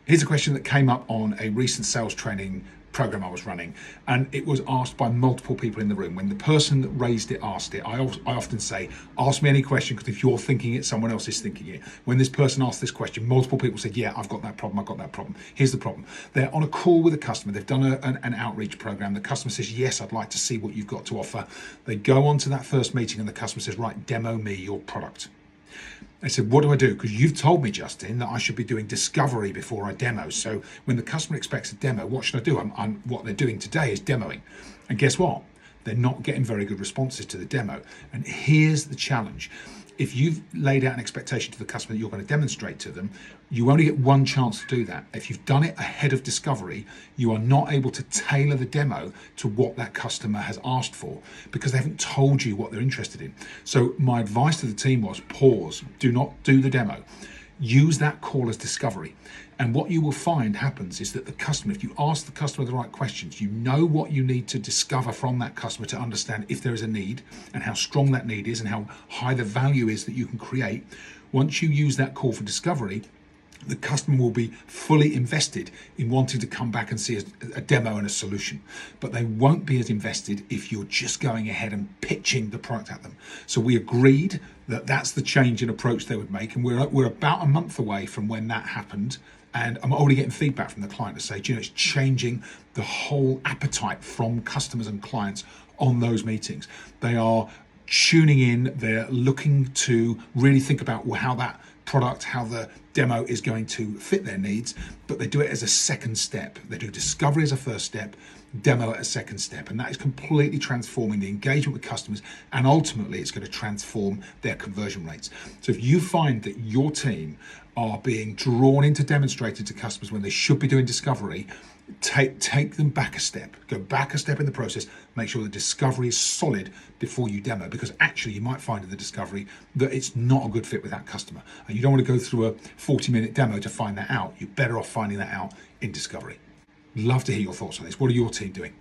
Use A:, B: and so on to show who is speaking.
A: Here's a question that came up on a recent sales training program I was running, and it was asked by multiple people in the room. When the person that raised it asked it, I often say, ask me any question, because if you're thinking it, someone else is thinking it. When this person asked this question, multiple people said, yeah, I've got that problem, I've got that problem. Here's the problem. They're on a call with a customer, they've done an outreach program, the customer says, yes, I'd like to see what you've got to offer. They go on to that first meeting and the customer says, right, demo me your product. I said, what do I do? Because you've told me, Justin, that I should be doing discovery before I demo. So when the customer expects a demo, what should I do? What they're doing today is demoing. And guess what? They're not getting very good responses to the demo. And here's the challenge. If you've laid out an expectation to the customer that you're going to demonstrate to them, you only get one chance to do that. If you've done it ahead of discovery, you are not able to tailor the demo to what that customer has asked for, because they haven't told you what they're interested in. So my advice to the team was pause, do not do the demo. Use that call as discovery. And what you will find happens is that the customer, if you ask the customer the right questions, you know what you need to discover from that customer to understand if there is a need and how strong that need is and how high the value is that you can create. Once you use that call for discovery, the customer will be fully invested in wanting to come back and see a demo and a solution. But they won't be as invested if you're just going ahead and pitching the product at them. So we agreed that that's the change in approach they would make. And we're about a month away from when that happened. And I'm already getting feedback from the client to say, it's changing the whole appetite from customers and clients on those meetings. They are tuning in, they're looking to really think about how that product, how the demo is going to fit their needs, but they do it as a second step. They do discovery as a first step, demo as a second step, and that is completely transforming the engagement with customers, and ultimately it's going to transform their conversion rates. So if you find that your team are being drawn into demonstrating to customers when they should be doing discovery, take them back a step, go back a step in the process, make sure the discovery is solid before you demo, because actually you might find in the discovery that it's not a good fit with that customer, and you don't want to go through a 40-minute demo to find that out. You're better off finding that out in discovery. Love to hear your thoughts on this. What are your team doing?